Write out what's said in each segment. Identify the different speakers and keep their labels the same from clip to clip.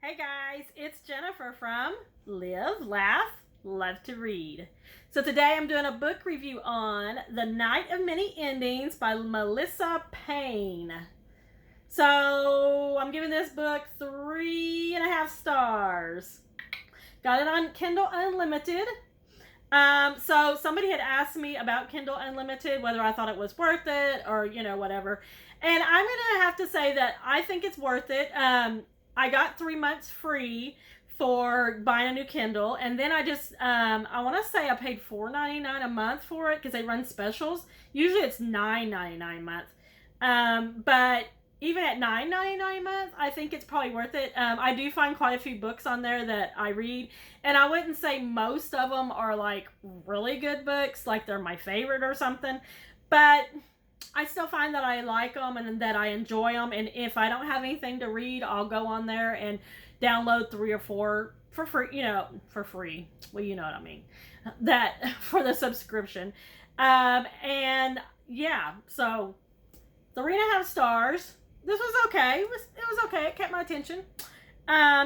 Speaker 1: Hey guys, it's Jennifer from Live, Laugh, Love to Read. So today I'm doing a book review on The Night of Many Endings by Melissa Payne. So I'm giving this book 3.5 stars. Got it on Kindle Unlimited. So somebody had asked me about Kindle Unlimited, whether I thought it was worth it or, whatever. And I'm going to have to say that I think it's worth it. I got 3 months free for buying a new Kindle. And then I want to say I paid $4.99 a month for it because they run specials. Usually it's $9.99 a month. But even at $9.99 a month, I think it's probably worth it. I do find quite a few books on there that I read. And I wouldn't say most of them are like really good books, like they're my favorite or something. But I still find that I like them and that I enjoy them. And if I don't have anything to read, I'll go on there and download 3 or 4 for free, for free. Well, you know what I mean. That for the subscription. And yeah, so 3.5 stars. This was okay. It was okay. It kept my attention.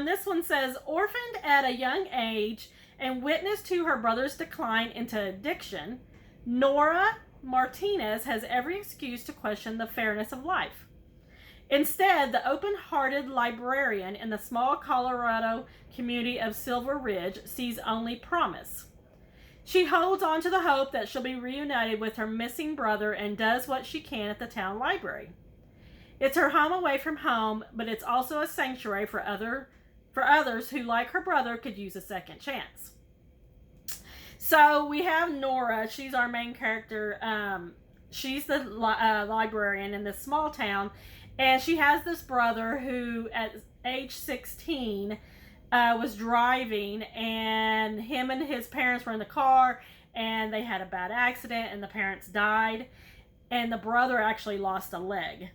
Speaker 1: This one says, orphaned at a young age and witness to her brother's decline into addiction, Nora Martinez has every excuse to question the fairness of life. Instead, the open-hearted librarian in the small Colorado community of Silver Ridge sees only promise. She holds on to the hope that she'll be reunited with her missing brother and does what she can at the town library. It's her home away from home, but it's also a sanctuary for others who, like her brother, could use a second chance. So we have Nora. She's our main character. She's the librarian in this small town, and she has this brother who, at age 16, was driving, and him and his parents were in the car, and they had a bad accident, and the parents died, and the brother actually lost a leg.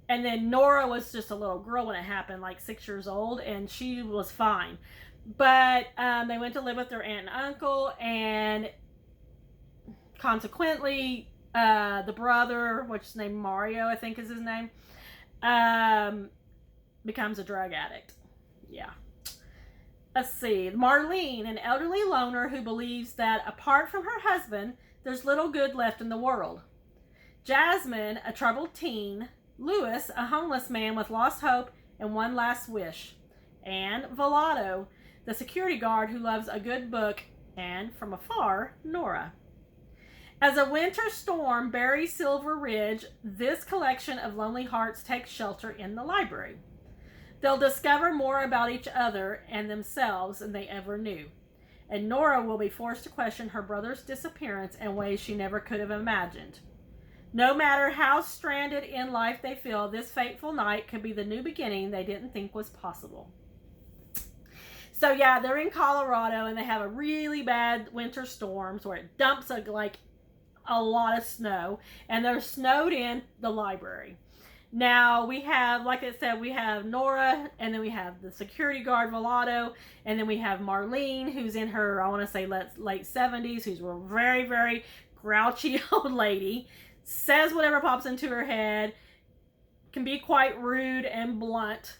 Speaker 1: And then Nora was just a little girl when it happened, like 6 years old, and she was fine. But they went to live with their aunt and uncle, and consequently, the brother, which is named Mario, I think is his name, becomes a drug addict. Yeah. Let's see. Marlene, an elderly loner who believes that apart from her husband, there's little good left in the world. Jasmine, a troubled teen. Louis, a homeless man with lost hope and one last wish. And Volado, the security guard who loves a good book. And from afar, Nora. As a winter storm buries Silver Ridge, this collection of lonely hearts takes shelter in the library. They'll discover more about each other and themselves than they ever knew. And Nora will be forced to question her brother's disappearance in ways she never could have imagined. No matter how stranded in life they feel, this fateful night could be the new beginning they didn't think was possible. So yeah, they're in Colorado and they have a really bad winter storms where it dumps a lot of snow, and they're snowed in the library. Now we have, like I said, we have Nora, and then we have the security guard Volado, and then we have Marlene, who's in her, I want to say late 70s, who's a very, very grouchy old lady. Says whatever pops into her head, can be quite rude and blunt.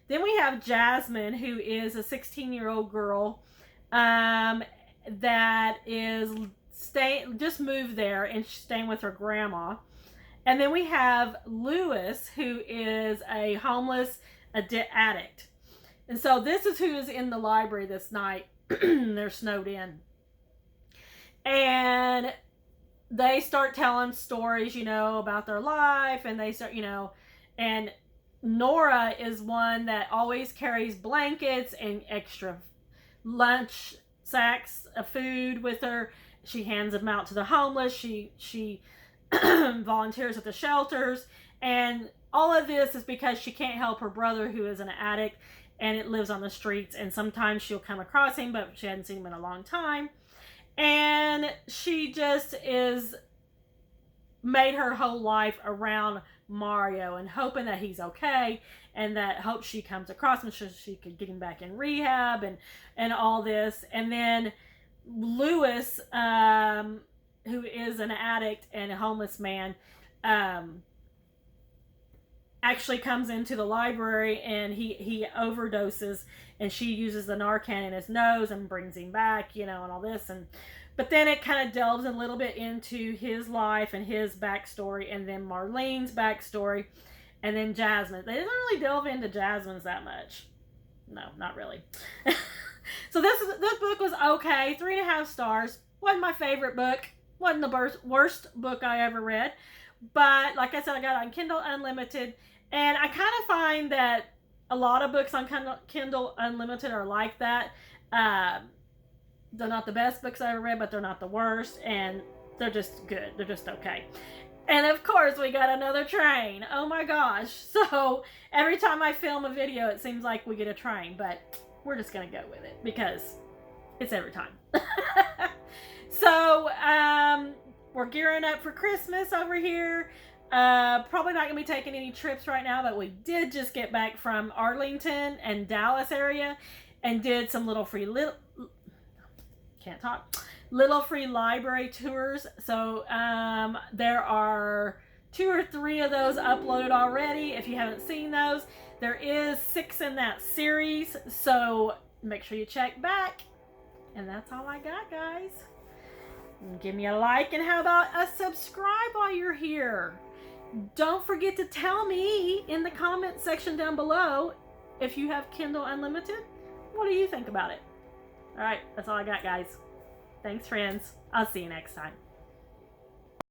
Speaker 1: Then we have Jasmine, who is a 16-year-old girl that is just moved there and she's staying with her grandma. And then we have Louis, who is a homeless addict. And so this is who is in the library this night. They're snowed in. And they start telling stories, about their life, and they start, and Nora is one that always carries blankets and extra lunch sacks of food with her. She hands them out to the homeless. She volunteers at the shelters, and all of this is because she can't help her brother, who is an addict and it lives on the streets, and sometimes she'll come across him, but she hadn't seen him in a long time. And she just is made her whole life around Mario and hoping that he's okay, and that hope she comes across him so she could get him back in rehab and all this. And then Louis, who is an addict and a homeless man, actually comes into the library and he overdoses, and she uses the Narcan in his nose and brings him back, and all this. And but then it kind of delves a little bit into his life and his backstory, and then Marlene's backstory, and then Jasmine. They didn't really delve into Jasmine's that much. No, not really. So this book was okay. 3.5 stars. Wasn't my favorite book. Wasn't the worst book I ever read. But like I said, I got it on Kindle Unlimited. And I kind of find that a lot of books on Kindle Unlimited are like that. They're not the best books I ever read, but they're not the worst. And they're just good. They're just okay. And of course, we got another train. Oh my gosh. So every time I film a video, it seems like we get a train. But we're just going to go with it because it's every time. So we're gearing up for Christmas over here. Probably not going to be taking any trips right now, but we did just get back from Arlington and Dallas area and did some little free library tours. So there are 2 or 3 of those uploaded already. If you haven't seen those, there is 6 in that series, so make sure you check back. And that's all I got, guys. Give me a like, and how about a subscribe while you're here? Don't forget to tell me in the comment section down below if you have Kindle Unlimited. What do you think about it? All right, that's all I got, guys. Thanks, friends. I'll see you next time.